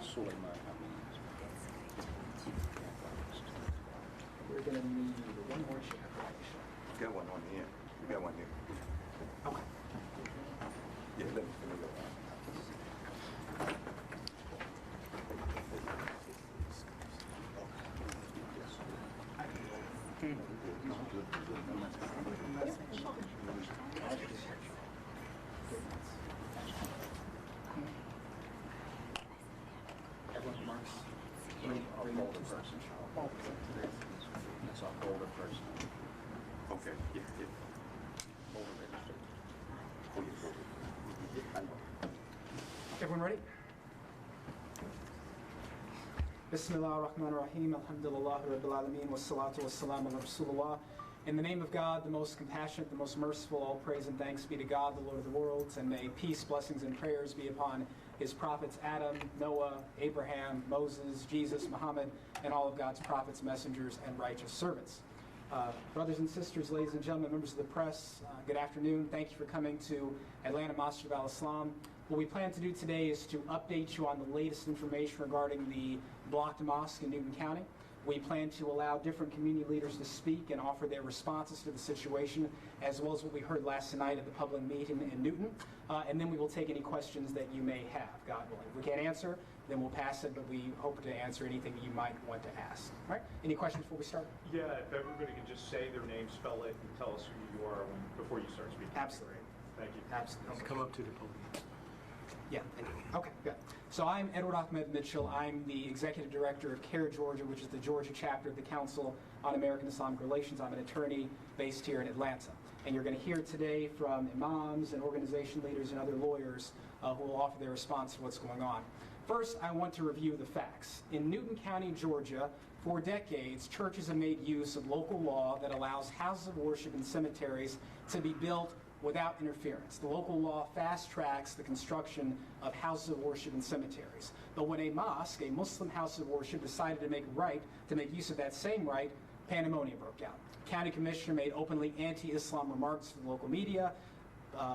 Suleiman Hamid. We're going to need one more chair. Got one on here. You got one here. Okay. Yeah, let me go. Everyone marks. Older person. That's our older person. Okay, yeah. Older registered. Oh, yeah, I know. Everyone ready? Bismillah ar-Rahman ar-Rahim, alhamdulillah, rabbil alameen, wassalatu wassalamu ala rasulullah. In the name of God, the most compassionate, the most merciful, all praise and thanks be to God, the Lord of the worlds, and may peace, blessings, and prayers be upon his prophets Adam, Noah, Abraham, Moses, Jesus, Muhammad, and all of God's prophets, messengers, and righteous servants. Brothers and sisters, ladies and gentlemen, members of the press, good afternoon. Thank you for coming to Atlanta Mosque of Al-Islam. What we plan to do today is to update you on the latest information regarding the blocked mosque in Newton County. We plan to allow different community leaders to speak and offer their responses to the situation, as well as what we heard last night at the public meeting in Newton. And then we will take any questions that you may have, God willing. If we can't answer, then we'll pass it, but we hope to answer anything that you might want to ask. All right? Any questions before we start? Yeah, if everybody can just say their name, spell it, and tell us who you are before you start speaking. Absolutely. Thank you. Absolutely. Come up to the podium. Yeah, thank you. Okay, good. So I'm Edward Ahmed Mitchell. I'm the Executive Director of CARE Georgia, which is the Georgia chapter of the Council on American Islamic Relations. I'm an attorney based here in Atlanta. And you're going to hear today from imams and organization leaders and other lawyers who will offer their response to what's going on. First, I want to review the facts. In Newton County, Georgia, for decades, churches have made use of local law that allows houses of worship and cemeteries to be built without interference. The local law fast-tracks the construction of houses of worship and cemeteries. But when a mosque, a Muslim house of worship, decided to make use of that same right, pandemonium broke out. County commissioner made openly anti-Islam remarks to the local media.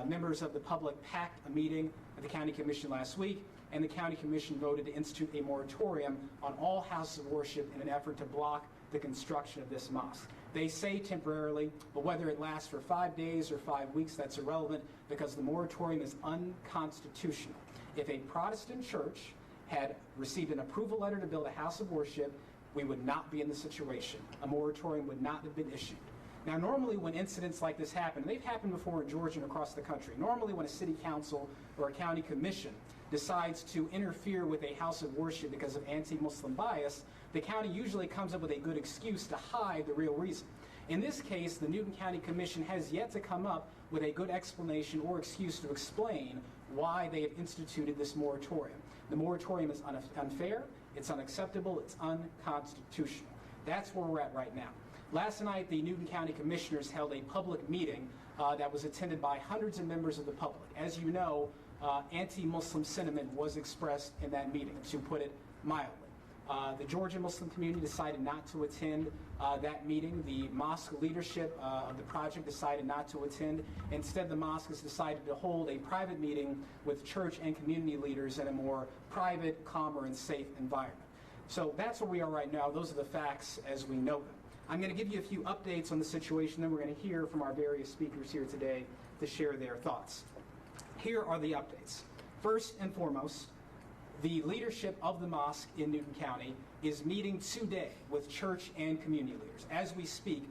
Members of the public packed a meeting at the county commission last week, and the county commission voted to institute a moratorium on all houses of worship in an effort to block the construction of this mosque. They say temporarily, but whether it lasts for 5 days or 5 weeks, that's irrelevant because the moratorium is unconstitutional. If a Protestant church had received an approval letter to build a house of worship, we would not be in the situation. A moratorium would not have been issued. Now, normally when incidents like this happen, and they've happened before in Georgia and across the country, normally when a city council or a county commission decides to interfere with a house of worship because of anti-Muslim bias, the county usually comes up with a good excuse to hide the real reason. In this case, the Newton County Commission has yet to come up with a good explanation or excuse to explain why they have instituted this moratorium. The moratorium is unfair, it's unacceptable, it's unconstitutional. That's where we're at right now. Last night, the Newton County Commissioners held a public meeting that was attended by hundreds of members of the public. As you know, anti-Muslim sentiment was expressed in that meeting, to put it mildly. The Georgia Muslim community decided not to attend that meeting. The mosque leadership of the project decided not to attend. Instead, the mosque has decided to hold a private meeting with church and community leaders in a more private, calmer, and safe environment. So that's where we are right now. Those are the facts as we know them. I'm going to give you a few updates on the situation, then we're going to hear from our various speakers here today to share their thoughts. Here are the updates. First and foremost, the leadership of the mosque in Newton County is meeting today with church and community leaders. As we speak,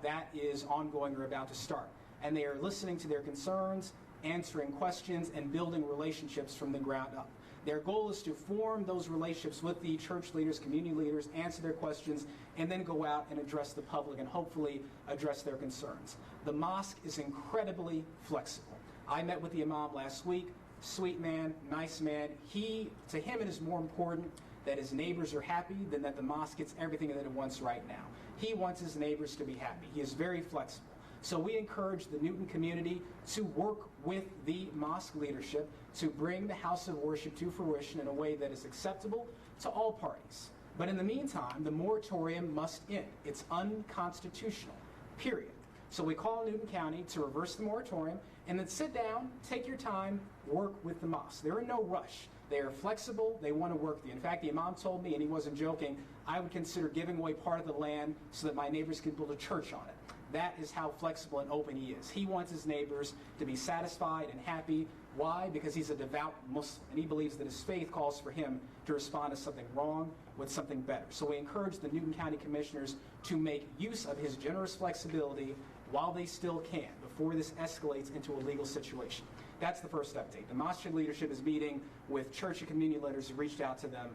that is ongoing or about to start. And they are listening to their concerns, answering questions, and building relationships from the ground up. Their goal is to form those relationships with the church leaders, community leaders, answer their questions, and then go out and address the public and hopefully address their concerns. The mosque is incredibly flexible. I met with the imam last week. Sweet man, nice man. To him it is more important that his neighbors are happy than that the mosque gets everything that it wants right now. He wants his neighbors to be happy. He is very flexible. So we encourage the Newton community to work with the mosque leadership to bring the house of worship to fruition in a way that is acceptable to all parties. But in the meantime, the moratorium must end. It's unconstitutional, period. So we call Newton County to reverse the moratorium and then sit down, take your time, work with the mosque. They're in no rush. They are flexible. They want to work with you. In fact, the imam told me, and he wasn't joking, I would consider giving away part of the land so that my neighbors can build a church on it. That is how flexible and open he is. He wants his neighbors to be satisfied and happy. Why? Because he's a devout Muslim, and he believes that his faith calls for him to respond to something wrong with something better. So we encourage the Newton County Commissioners to make use of his generous flexibility while they still can, before this escalates into a legal situation. That's the first update. The mosque leadership is meeting with church and community leaders who reached out to them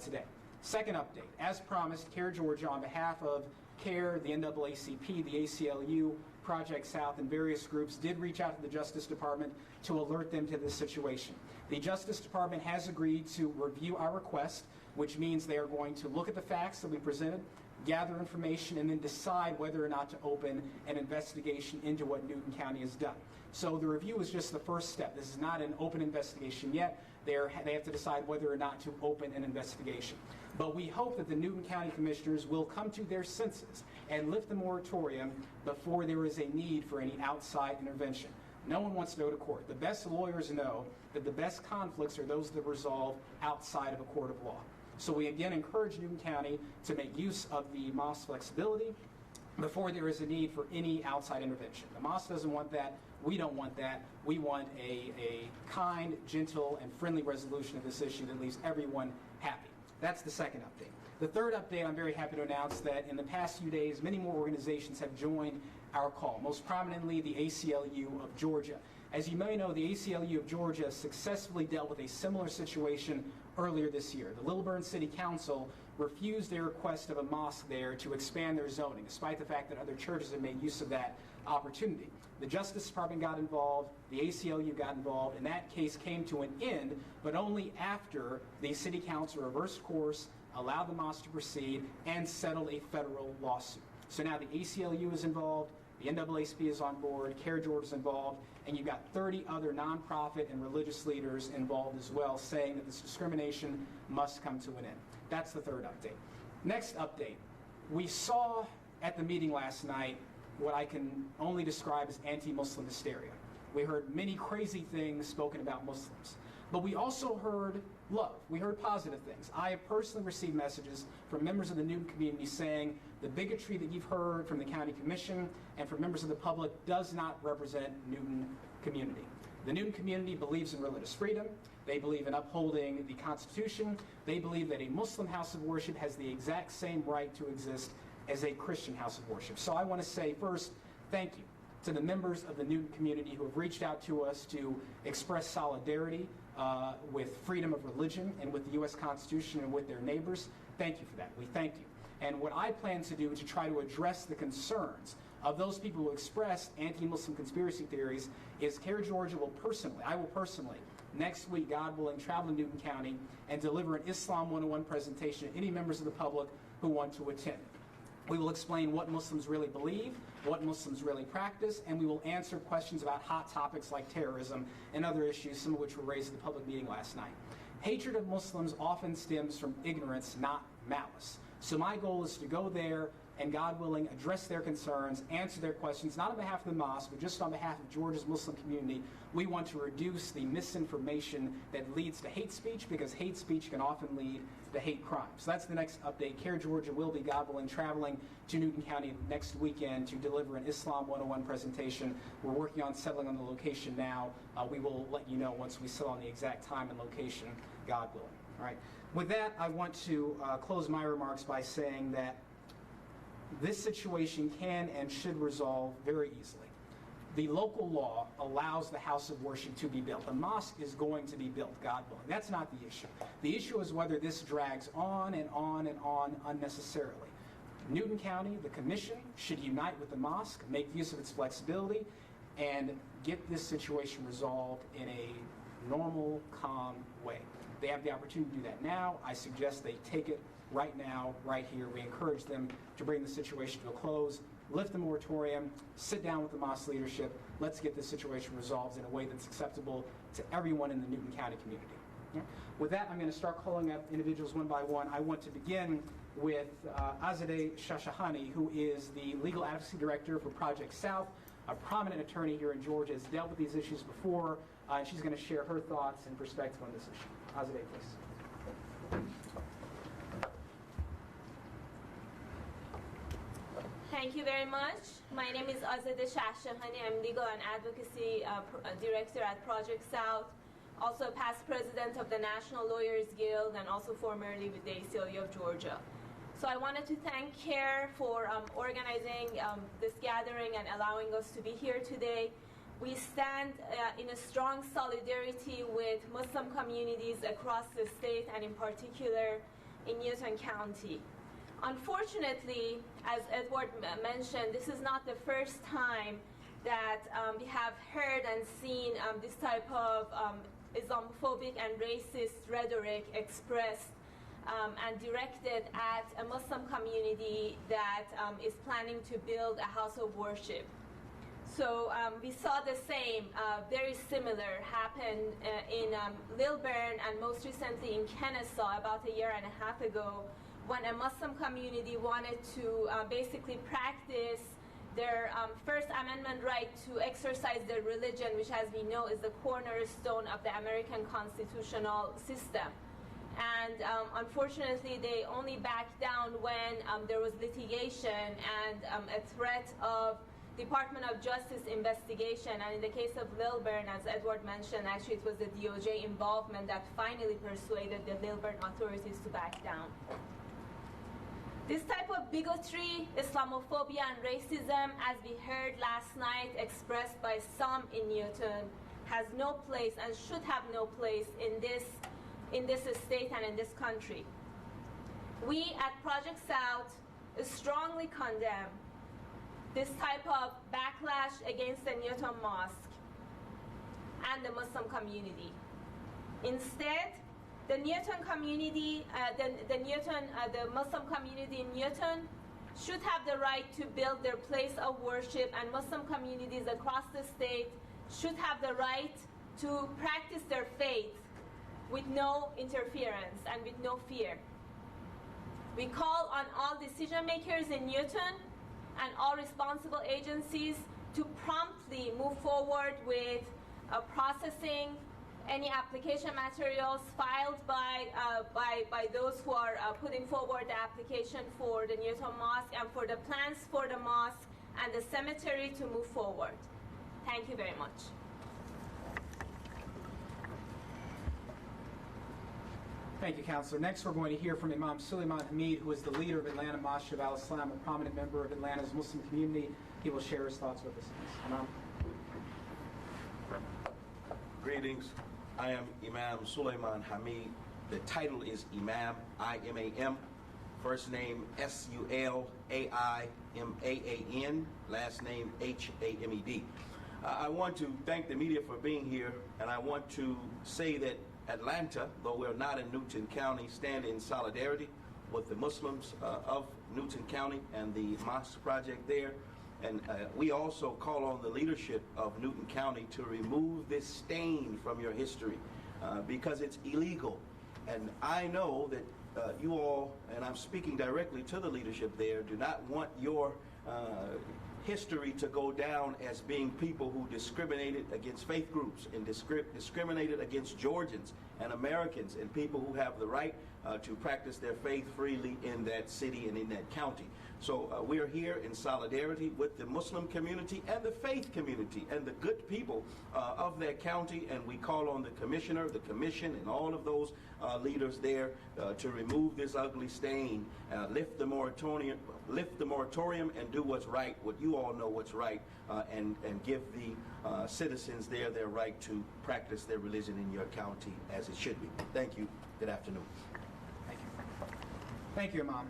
today. Second update, as promised, CARE Georgia, on behalf of CARE, the NAACP, the ACLU, Project South, and various groups, did reach out to the Justice Department to alert them to this situation. The Justice Department has agreed to review our request, which means they are going to look at the facts that we presented, gather information, and then decide whether or not to open an investigation into what Newton County has done. So the review is just the first step. This is not an open investigation yet. They have to decide whether or not to open an investigation. But we hope that the Newton County Commissioners will come to their senses and lift the moratorium before there is a need for any outside intervention. No one wants to go to court. The best lawyers know that the best conflicts are those that resolve outside of a court of law. So we again encourage Newton County to make use of the mosque flexibility before there is a need for any outside intervention. The mosque doesn't want that. We don't want that. We want a kind, gentle, and friendly resolution of this issue that leaves everyone happy. That's the second update. The third update, I'm very happy to announce that in the past few days, many more organizations have joined our call, most prominently the ACLU of Georgia. As you may know, the ACLU of Georgia successfully dealt with a similar situation earlier this year. The Lilburn City Council refused a request of a mosque there to expand their zoning, despite the fact that other churches have made use of that opportunity. The Justice Department got involved, the ACLU got involved, and that case came to an end, but only after the City Council reversed course, allowed the mosque to proceed, and settled a federal lawsuit. So now the ACLU is involved, the NAACP is on board, CARE Georgia is involved, and you've got 30 other nonprofit and religious leaders involved as well, saying that this discrimination must come to an end. That's the third update. Next update, we saw at the meeting last night what I can only describe as anti-Muslim hysteria. We heard many crazy things spoken about Muslims, but we also heard love. We heard positive things. I have personally received messages from members of the Newton community saying the bigotry that you've heard from the county commission and from members of the public does not represent Newton community. The Newton community believes in religious freedom. They believe in upholding the Constitution. They believe that a Muslim house of worship has the exact same right to exist as a Christian house of worship. So I want to say first, thank you to the members of the Newton community who have reached out to us to express solidarity with freedom of religion and with the U.S. Constitution and with their neighbors. Thank you for that. We thank you. And what I plan to do to try to address the concerns of those people who express anti-Muslim conspiracy theories is CARE Georgia I will personally, next week, God willing, travel to Newton County and deliver an Islam 101 presentation to any members of the public who want to attend. We will explain what Muslims really believe, what Muslims really practice, and we will answer questions about hot topics like terrorism and other issues, some of which were raised at the public meeting last night. Hatred of Muslims often stems from ignorance, not malice. So my goal is to go there and, God willing, address their concerns, answer their questions, not on behalf of the mosque, but just on behalf of Georgia's Muslim community. We want to reduce the misinformation that leads to hate speech, because hate speech can often lead to hate crime. So that's the next update. CARE Georgia will be, God willing, traveling to Newton County next weekend to deliver an Islam 101 presentation. We're working on settling on the location now. We will let you know once we settle on the exact time and location, God willing. All right. With that, I want to close my remarks by saying that this situation can and should resolve very easily. The local law allows the house of worship to be built. The mosque is going to be built, God willing. That's not the issue. The issue is whether this drags on and on and on unnecessarily. Newton County, the commission, should unite with the mosque, make use of its flexibility, and get this situation resolved in a normal, calm way. They have the opportunity to do that now. I suggest they take it right now, right here. We encourage them to bring the situation to a close, lift the moratorium, sit down with the mosque leadership. Let's get this situation resolved in a way that's acceptable to everyone in the Newton County community. With that, I'm going to start calling up individuals one by one. I want to begin with Azadeh Shashahani, who is the Legal Advocacy Director for Project South, a prominent attorney here in Georgia, has dealt with these issues before, and she's going to share her thoughts and perspective on this issue. Azadeh, please. Thank you very much. My name is Azadeh Shashahani. I'm Legal and Advocacy Director at Project South, also past president of the National Lawyers Guild, and also formerly with the ACLU of Georgia. So I wanted to thank CARE for organizing this gathering and allowing us to be here today. We stand in a strong solidarity with Muslim communities across the state, and in particular in Newton County. Unfortunately, as Edward mentioned, this is not the first time that we have heard and seen this type of Islamophobic and racist rhetoric expressed and directed at a Muslim community that is planning to build a house of worship. So we saw the same, very similar, happen in Lilburn and most recently in Kennesaw about a year and a half ago, when a Muslim community wanted to basically practice their First Amendment right to exercise their religion, which, as we know, is the cornerstone of the American constitutional system. And unfortunately, they only backed down when there was litigation and a threat of Department of Justice investigation. And in the case of Lilburn, as Edward mentioned, actually it was the DOJ involvement that finally persuaded the Lilburn authorities to back down. This type of bigotry, Islamophobia, and racism, as we heard last night expressed by some in Newton, has no place and should have no place in this state and in this country. We at Project South strongly condemn this type of backlash against the Newton Mosque and the Muslim community. Instead, the Newton community, the Muslim community in Newton should have the right to build their place of worship, and Muslim communities across the state should have the right to practice their faith with no interference and with no fear. We call on all decision makers in Newton and all responsible agencies to promptly move forward with processing any application materials filed by those who are putting forward the application for the Newton Mosque, and for the plans for the mosque and the cemetery to move forward. Thank you very much. Thank you, Counselor. Next, we're going to hear from Imam Suleiman Hamid, who is the leader of Atlanta Mosque of Al-Islam, a prominent member of Atlanta's Muslim community. He will share his thoughts with us. Imam. Greetings. I am Imam Suleiman Hamid. The title is Imam, I-M-A-M. First name S-U-L-A-I-M-A-A-N. Last name H-A-M-E-D. I want to thank the media for being here, and I want to say that Atlanta, though we're not in Newton County, stand in solidarity with the Muslims of Newton County and the mosque project there. And we also call on the leadership of Newton County to remove this stain from your history because it's illegal. And I know that you all, and I'm speaking directly to the leadership there, do not want your history to go down as being people who discriminated against faith groups and discriminated against Georgians and Americans and people who have the right to practice their faith freely in that city and in that county. So we are here in solidarity with the Muslim community and the faith community and the good people of that county, and we call on the commissioner, the commission, and all of those leaders there to remove this ugly stain, lift the moratorium and do what's right, what you all know what's right, and give the citizens there their right to practice their religion in your county as it should be. Thank you. Good afternoon. Thank you. Thank you, Imam.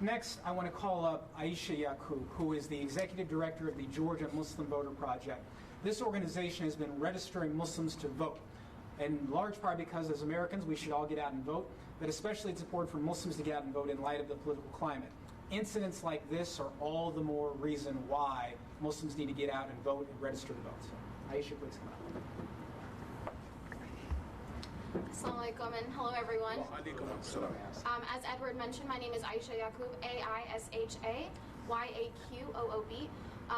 Next, I want to call up Aisha Yaqub, who is the executive director of the Georgia Muslim Voter Project. This organization has been registering Muslims to vote, in large part because as Americans we should all get out and vote, but especially it's important for Muslims to get out and vote in light of the political climate. Incidents like this are all the more reason why Muslims need to get out and vote and register to vote. So, Aisha, please come up. Assalamu alaikum and hello everyone. As Edward mentioned, my name is Aisha Yaqoob, AISHA-YAQOOB.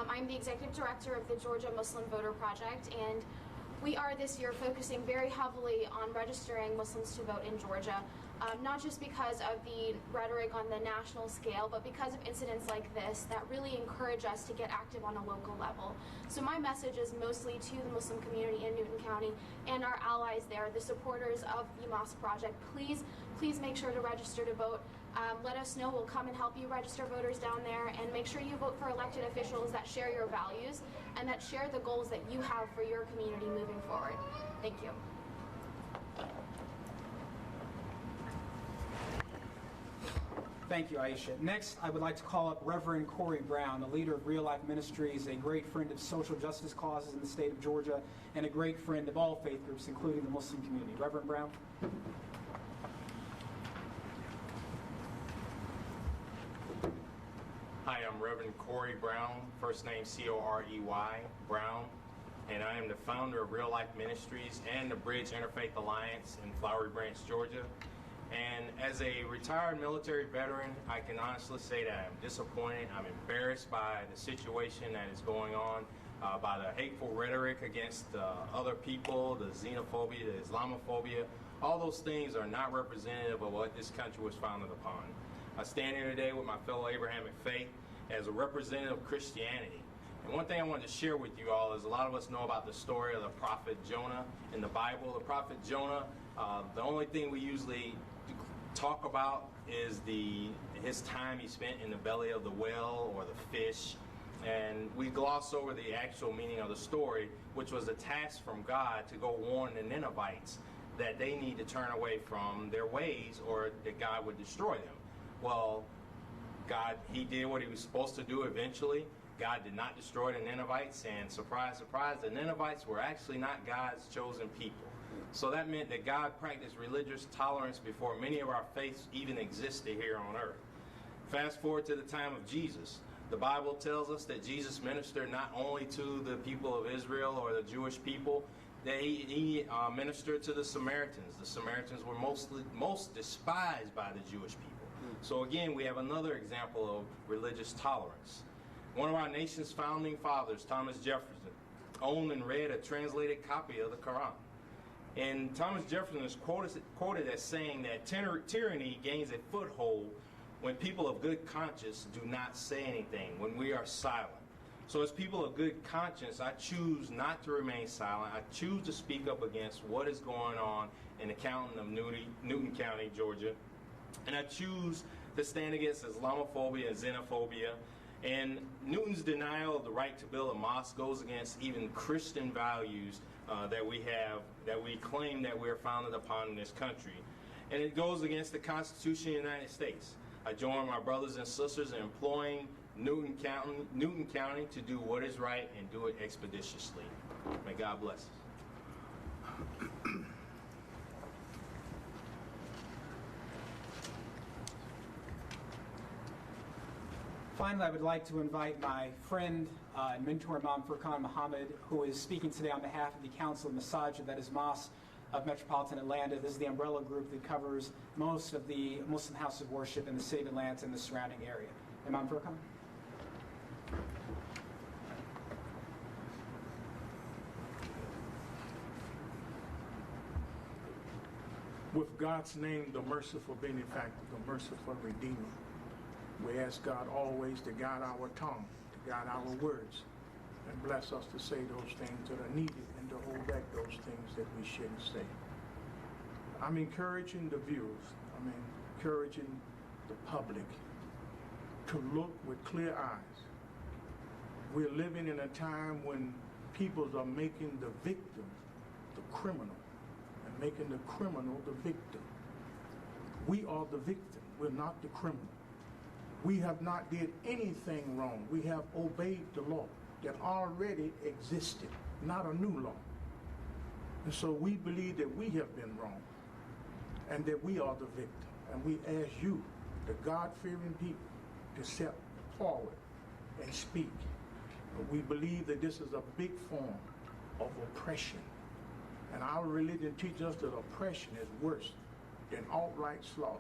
I'm the Executive Director of the Georgia Muslim Voter Project, and we are this year focusing very heavily on registering Muslims to vote in Georgia, not just because of the rhetoric on the national scale, but because of incidents like this that really encourage us to get active on a local level. So my message is mostly to the Muslim community in Newton County and our allies there, the supporters of the Mosque Project. Please make sure to register to vote. Let us know. We'll come and help you register voters down there, and make sure you vote for elected officials that share your values and that share the goals that you have for your community moving forward. Thank you. Thank you, Aisha. Next, I would like to call up Reverend Corey Brown, the leader of Real Life Ministries, a great friend of social justice causes in the state of Georgia, and a great friend of all faith groups, including the Muslim community. Reverend Brown. Hi, I'm Reverend Corey Brown, first name C-O-R-E-Y, Brown, and I am the founder of Real Life Ministries and the Bridge Interfaith Alliance in Flowery Branch, Georgia. And as a retired military veteran, I can honestly say that I'm disappointed. I'm embarrassed by the situation that is going on, by the hateful rhetoric against other people, the xenophobia, the Islamophobia. All those things are not representative of what this country was founded upon. I stand here today with my fellow Abrahamic faith as a representative of Christianity. And one thing I wanted to share with you all is a lot of us know about the story of the prophet Jonah in the Bible. The prophet Jonah, the only thing we usually talk about is his time he spent in the belly of the whale or the fish, and we gloss over the actual meaning of the story, which was a task from God to go warn the Ninevites that they need to turn away from their ways or that God would destroy them. Well, he did what he was supposed to do eventually. God did not destroy the Ninevites, and surprise, surprise, the Ninevites were actually not God's chosen people. So that meant that God practiced religious tolerance before many of our faiths even existed here on earth. Fast forward to the time of Jesus. The Bible tells us that Jesus ministered not only to the people of Israel or the Jewish people, that he ministered to the Samaritans. The Samaritans were most despised by the Jewish people. So again, we have another example of religious tolerance. One of our nation's founding fathers, Thomas Jefferson, owned and read a translated copy of the Quran. And Thomas Jefferson is quoted as saying that tyranny gains a foothold when people of good conscience do not say anything, when we are silent. So as people of good conscience, I choose not to remain silent. I choose to speak up against what is going on in the county of Newton County, Georgia. And I choose to stand against Islamophobia and xenophobia. And Newton's denial of the right to build a mosque goes against even Christian values that we have, that we claim that we're founded upon in this country. And it goes against the Constitution of the United States. I join my brothers and sisters in imploring Newton County to do what is right and do it expeditiously. May God bless us. Finally, I would like to invite my friend and mentor, Imam Furqan Muhammad, who is speaking today on behalf of the Council of Masajid, that is Mosque of Metropolitan Atlanta. This is the umbrella group that covers most of the Muslim house of worship in the city of Atlanta and the surrounding area. Imam Furqan. With God's name, the merciful benefactor, the merciful redeemer, we ask God always to guide our tongue, to guide our words, and bless us to say those things that are needed and to hold back those things that we shouldn't say. I'm encouraging the viewers, I'm encouraging the public to look with clear eyes. We're living in a time when people are making the victim the criminal and making the criminal the victim. We are the victim, we're not the criminal. We have not did anything wrong. We have obeyed the law that already existed, not a new law. And so we believe that we have been wrong and that we are the victim. And we ask you, the God-fearing people, to step forward and speak. But we believe that this is a big form of oppression. And our religion teaches us that oppression is worse than outright slaughter.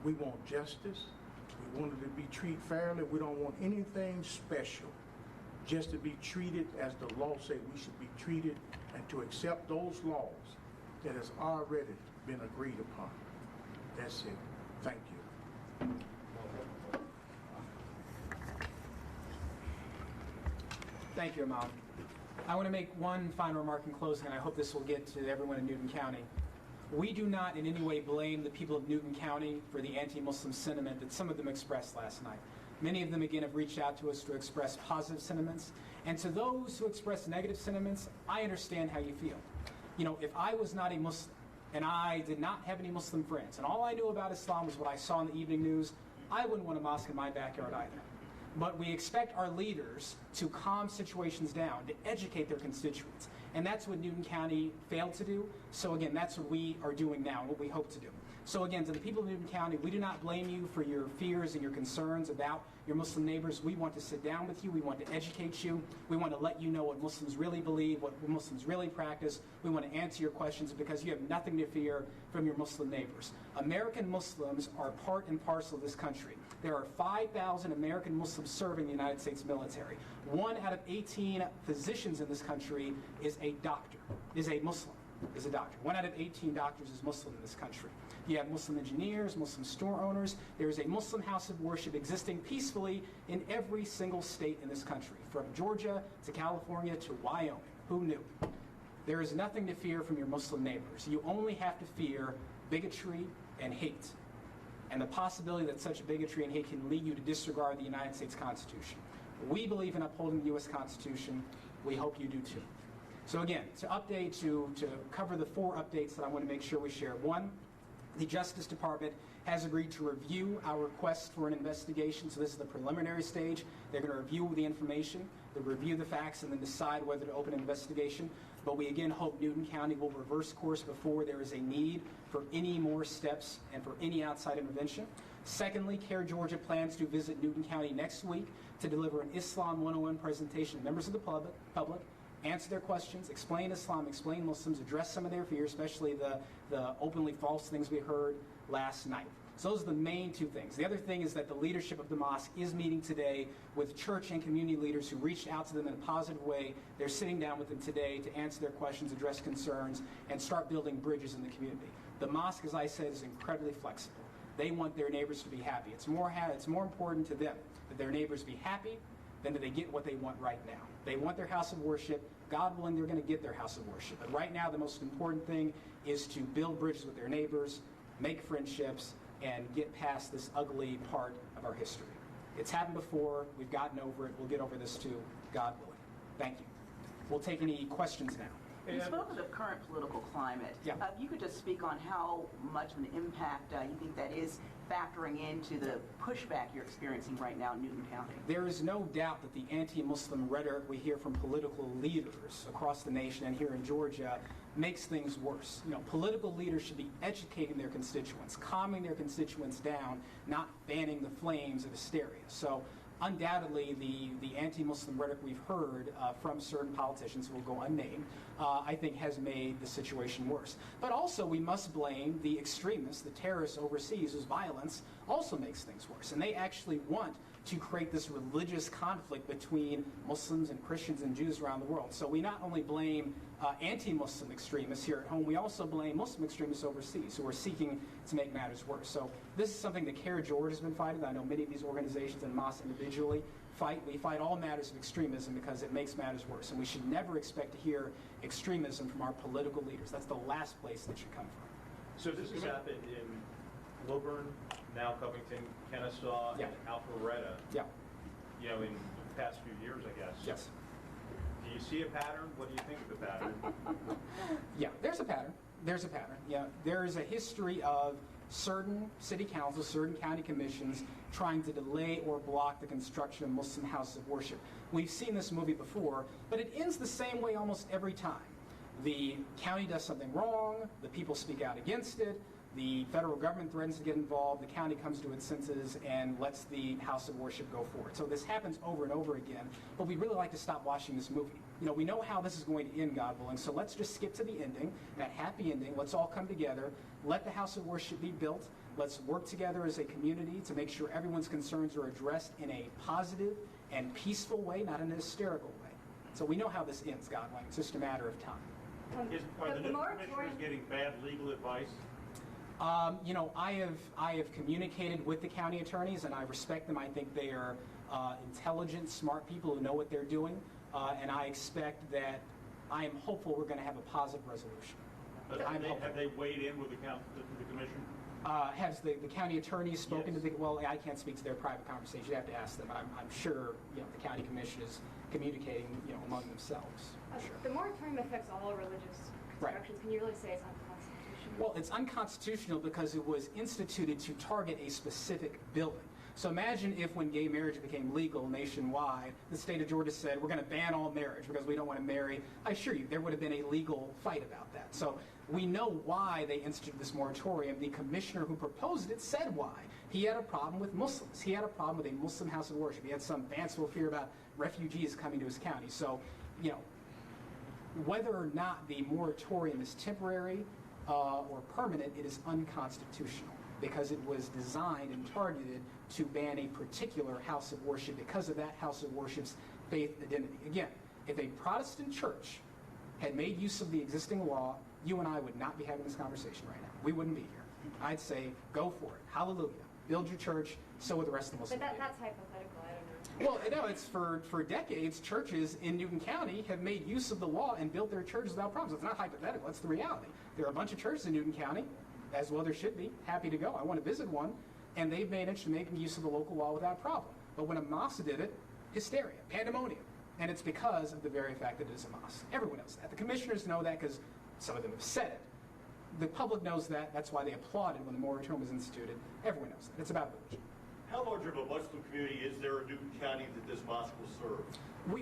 We want justice. We want it to be treated fairly. We don't want anything special. Just to be treated as the law says we should be treated, and to accept those laws that has already been agreed upon. That's it. Thank you. Thank you, Imam. I want to make one final remark in closing, and I hope this will get to everyone in Newton County. We do not in any way blame the people of Newton County for the anti-Muslim sentiment that some of them expressed last night. Many of them, again, have reached out to us to express positive sentiments. And to those who express negative sentiments, I understand how you feel. You know, if I was not a Muslim and I did not have any Muslim friends, and all I knew about Islam was what I saw in the evening news, I wouldn't want a mosque in my backyard either. But we expect our leaders to calm situations down, to educate their constituents. And that's what Newton County failed to do. So again, that's what we are doing now, and what we hope to do. So again, to the people of Newton County, we do not blame you for your fears and your concerns about your Muslim neighbors. We want to sit down with you. We want to educate you. We want to let you know what Muslims really believe, what Muslims really practice. We want to answer your questions because you have nothing to fear from your Muslim neighbors. American Muslims are part and parcel of this country. There are 5,000 American Muslims serving the United States military. 1 out of 18 physicians in this country is a doctor, is a Muslim, is a doctor. 1 out of 18 doctors is Muslim in this country. You have Muslim engineers, Muslim store owners. There is a Muslim house of worship existing peacefully in every single state in this country, from Georgia to California to Wyoming. Who knew? There is nothing to fear from your Muslim neighbors. You only have to fear bigotry and hate, and the possibility that such bigotry and hate can lead you to disregard the United States Constitution. We believe in upholding the U.S. Constitution. We hope you do too. So again, to cover the 4 updates that I want to make sure we share. 1, the Justice Department has agreed to review our request for an investigation. So this is the preliminary stage. They're going to review the information, they'll review the facts, and then decide whether to open an investigation. But we again hope Newton County will reverse course before there is a need for any more steps and for any outside intervention. Secondly, CARE Georgia plans to visit Newton County next week to deliver an Islam 101 presentation to members of the public, answer their questions, explain Islam, explain Muslims, address some of their fears, especially the openly false things we heard last night. So those are the main 2 things. The other thing is that the leadership of the mosque is meeting today with church and community leaders who reached out to them in a positive way. They're sitting down with them today to answer their questions, address concerns, and start building bridges in the community. The mosque, as I said, is incredibly flexible. They want their neighbors to be happy. It's more important to them that their neighbors be happy than that they get what they want right now. They want their house of worship. God willing, they're going to get their house of worship. But right now, the most important thing is to build bridges with their neighbors, make friendships, and get past this ugly part of our history. It's happened before. We've gotten over it. We'll get over this too, God willing. Thank you. We'll take any questions now. You spoke of the current political climate. Yeah. If you could just speak on how much of an impact you think that is factoring into the pushback you're experiencing right now in Newton County. There is no doubt that the anti-Muslim rhetoric we hear from political leaders across the nation and here in Georgia makes things worse. You know, political leaders should be educating their constituents, calming their constituents down, not fanning the flames of hysteria. So undoubtedly, the anti-Muslim rhetoric we've heard from certain politicians who will go unnamed, I think has made the situation worse. But also, we must blame the extremists, the terrorists overseas, whose violence also makes things worse. And they actually want to create this religious conflict between Muslims and Christians and Jews around the world. So we not only blame anti-Muslim extremists here at home, we also blame Muslim extremists overseas who are seeking to make matters worse. So this is something that CARE Georgia has been fighting. I know many of these organizations and mosques individually fight. We fight all matters of extremism because it makes matters worse. And we should never expect to hear extremism from our political leaders. That's the last place that should come from. So this has happened in Lilburn, now Covington, Kennesaw, Yeah. and Alpharetta, Yeah. you know, in the past few years, I guess. Yes. Do you see a pattern? What do you think of the pattern? Yeah, there's a pattern. There's a pattern. Yeah, there is a history of certain city councils, certain county commissions trying to delay or block the construction of Muslim houses of worship. We've seen this movie before, but it ends the same way almost every time. The county does something wrong, the people speak out against it, the federal government threatens to get involved, the county comes to its senses and lets the house of worship go forward. So this happens over and over again, but we really like to stop watching this movie. we know how this is going to end, God willing, so let's just skip to the ending, that happy ending. Let's all come together. Let the house of worship be built. Let's work together as a community to make sure everyone's concerns are addressed in a positive and peaceful way, not in a hysterical way. So we know how this ends, God willing. It's just a matter of time. Are the new commissioners getting bad legal advice? I have communicated with the county attorneys, and I respect them. I think they are intelligent, smart people who know what they're doing, and I expect that I am hopeful we're going to have a positive resolution. Have they weighed in with the commission? Has the county attorney spoken to the? Well, I can't speak to their private conversation. You have to ask them. I'm sure the county commission is communicating among themselves. Sure. The moratorium affects all religious constructions. Can you really say it's unconstitutional? Well, it's unconstitutional because it was instituted to target a specific building. So imagine if when gay marriage became legal nationwide, the state of Georgia said, we're going to ban all marriage because we don't want to marry. I assure you, there would have been a legal fight about that. So we know why they instituted this moratorium. The commissioner who proposed it said why. He had a problem with Muslims. He had a problem with a Muslim house of worship. He had some fanciful fear about refugees coming to his county. So, whether or not the moratorium is temporary or permanent, it is unconstitutional because it was designed and targeted to ban a particular house of worship because of that house of worship's faith identity. Again, if a Protestant church had made use of the existing law, you and I would not be having this conversation right now. We wouldn't be here. I'd say, go for it. Hallelujah. Build your church, so would the rest of the Muslims. But that's hypothetical. I don't know. Well, it's for decades, churches in Newton County have made use of the law and built their churches without problems. It's not hypothetical. It's the reality. There are a bunch of churches in Newton County, as well there should be. Happy to go. I want to visit one. And they've managed to make use of the local law without problem. But when a mosque did it, hysteria, pandemonium. And it's because of the very fact that it is a mosque. Everyone knows that. The commissioners know that because some of them have said it. The public knows that. That's why they applauded when the moratorium was instituted. Everyone knows that. It's about religion. How large of a Muslim community is there in Newton County that this mosque will serve?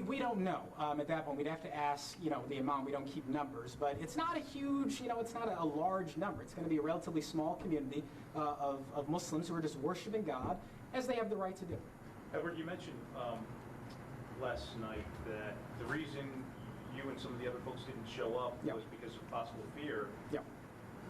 We don't know. At that point, we'd have to ask, the imam. We don't keep numbers, but it's not a huge, it's not a large number. It's going to be a relatively small community of Muslims who are just worshiping God as they have the right to do. Edward, you mentioned last night that the reason you and some of the other folks didn't show up was because of possible fear. Yeah.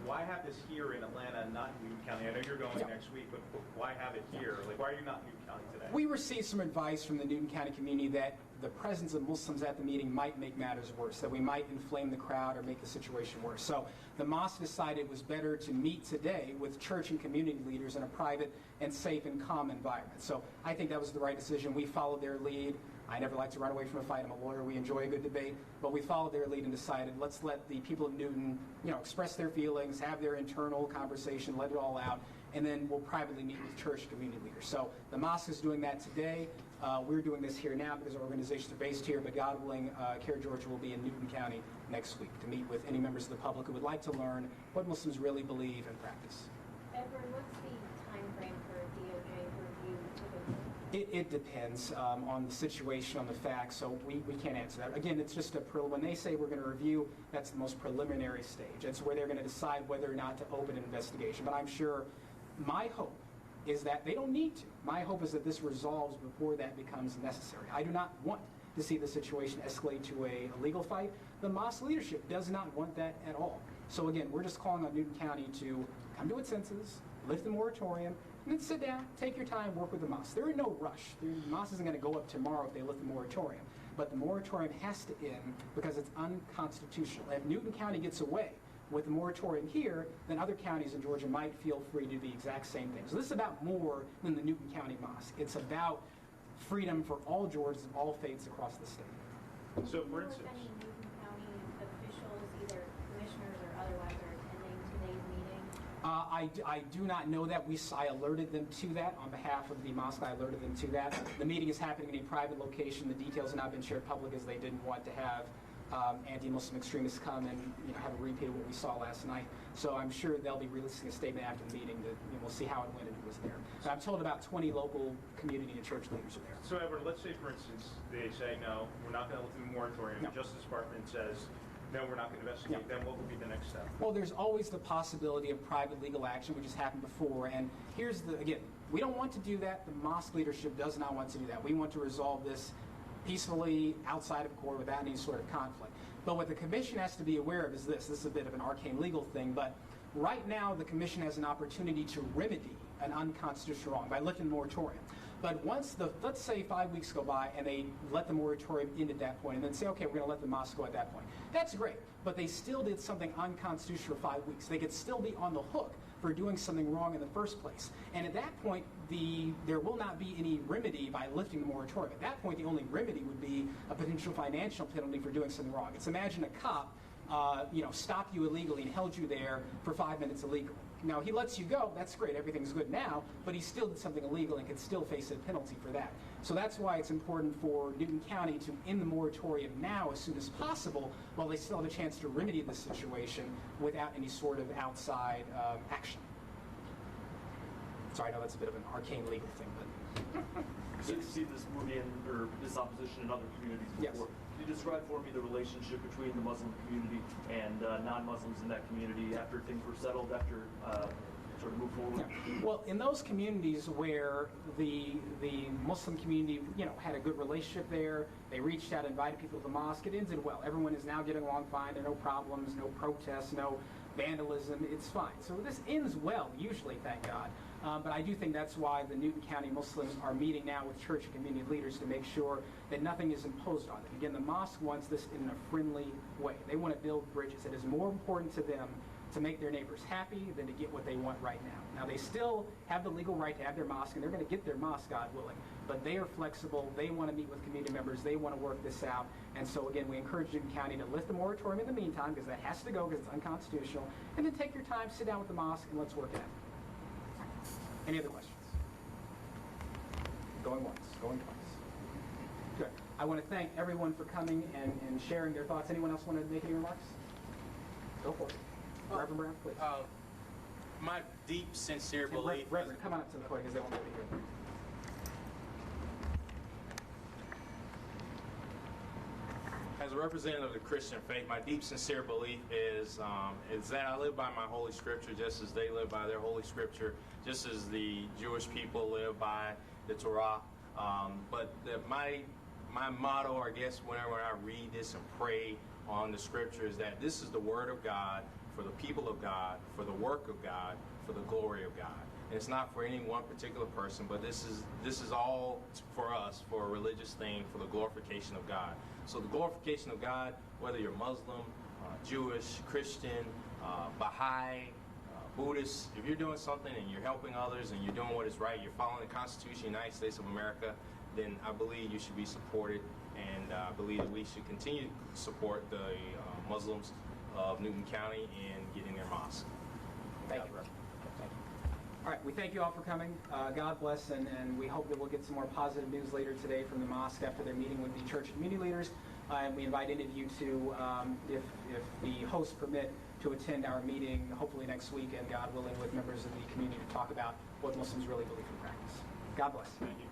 Why have this here in Atlanta and not in Newton County? I know you're going next week, but why have it here? Why are you not in Newton County today? We received some advice from the Newton County community that the presence of Muslims at the meeting might make matters worse, that we might inflame the crowd or make the situation worse. So the mosque decided it was better to meet today with church and community leaders in a private and safe and calm environment. So I think that was the right decision. We followed their lead. I never like to run away from a fight. I'm a lawyer. We enjoy a good debate. But we followed their lead and decided, let's let the people of Newton, express their feelings, have their internal conversation, let it all out, and then we'll privately meet with church and community leaders. So the mosque is doing that today. We're doing this here now because our organizations are based here, but God willing, Care Georgia will be in Newton County next week to meet with any members of the public who would like to learn what Muslims really believe and practice. Edward, what's the time frame for DOJ review typically? It depends on the situation, on the facts, so we can't answer that. Again, it's just when they say we're going to review, that's the most preliminary stage. It's where they're going to decide whether or not to open an investigation. But I'm sure my hope is that they don't need to. My hope is that this resolves before that becomes necessary. I do not want to see the situation escalate to a legal fight. The mosque leadership does not want that at all. So again, we're just calling on Newton County to come to its senses, lift the moratorium, and then sit down, take your time, work with the mosque. There is no rush. The mosque isn't going to go up tomorrow if they lift the moratorium. But the moratorium has to end because it's unconstitutional. If Newton County gets away with the moratorium here, then other counties in Georgia might feel free to do the exact same thing. So this is about more than the Newton County Mosque. It's about freedom for all Georgians of all faiths across the state. So, for instance, any Newton County officials, either commissioners or otherwise, are attending today's meeting? I do not know that. I alerted them to that on behalf of the mosque. I alerted them to that. The meeting is happening in a private location. The details have not been shared public as they didn't want to have anti-Muslim extremists come and have a repeat of what we saw last night. So I'm sure they'll be releasing a statement after the meeting that we'll see how it went and who was there. So I'm told about 20 local community and church leaders are there. So Edward, let's say for instance they say no, we're not going to lift the moratorium. No. The Justice Department says no, we're not going to investigate. No. Then what would be the next step? Well, there's always the possibility of private legal action, which has happened before. And here's again, we don't want to do that. The mosque leadership does not want to do that. We want to resolve this peacefully, outside of court, without any sort of conflict. But what the commission has to be aware of is this. This is a bit of an arcane legal thing, but right now the commission has an opportunity to remedy an unconstitutional wrong by lifting the moratorium. But once let's say 5 weeks go by and they let the moratorium end at that point and then say, okay, we're going to let the mosque go at that point. That's great, but they still did something unconstitutional for 5 weeks. They could still be on the hook for doing something wrong in the first place. And at that point, there will not be any remedy by lifting the moratorium. At that point, the only remedy would be a potential financial penalty for doing something wrong. It's imagine a cop stopped you illegally and held you there for 5 minutes illegally. Now, he lets you go, that's great, everything's good now, but he still did something illegal and could still face a penalty for that. So that's why it's important for Newton County to end the moratorium now as soon as possible while they still have a chance to remedy the situation without any sort of outside action. Sorry, I know that's a bit of an arcane legal thing, but... You've seen this movie or this opposition in other communities before. Yes. Can you describe for me the relationship between the Muslim community and non-Muslims in that community after things were settled, after sort of moved forward? Yeah. Well, in those communities where the Muslim community, had a good relationship there, they reached out, invited people to the mosque, it ended well. Everyone is now getting along fine. There are no problems, no protests, no vandalism. It's fine. So this ends well, usually, thank God. But I do think that's why the Newton County Muslims are meeting now with church and community leaders to make sure that nothing is imposed on them. Again, the mosque wants this in a friendly way. They want to build bridges. It is more important to them to make their neighbors happy than to get what they want right now. Now, they still have the legal right to have their mosque, and they're going to get their mosque, God willing. But they are flexible. They want to meet with community members. They want to work this out. And so, again, we encourage Newton County to lift the moratorium in the meantime, because that has to go because it's unconstitutional. And then take your time, sit down with the mosque, and let's work it out. Any other questions? Going once, going twice. Good. I want to thank everyone for coming and sharing their thoughts. Anyone else want to make any remarks? Go for it. Reverend Brown, please. My deep, sincere belief... Reverend, come on up to the podium because they won't be able to hear. As a representative of the Christian faith, my deep, sincere belief is that I live by my Holy Scripture just as they live by their Holy Scripture, just as the Jewish people live by the Torah. But my motto, I guess, whenever I read this and pray on the Scripture is that this is the Word of God for the people of God, for the work of God, for the glory of God. And it's not for any one particular person, but this is all for us, for a religious thing, for the glorification of God. So the glorification of God, whether you're Muslim, Jewish, Christian, Baha'i, Buddhist, if you're doing something and you're helping others and you're doing what is right, you're following the Constitution of the United States of America, then I believe you should be supported, and I believe that we should continue to support the Muslims of Newton County in getting their mosque. Thank you. All right, we thank you all for coming. God bless, and we hope that we'll get some more positive news later today from the mosque after their meeting with the church and community leaders. And we invite any of you to, if the hosts permit, to attend our meeting hopefully next week, and God willing, with members of the community to talk about what Muslims really believe in practice. God bless. Thank you.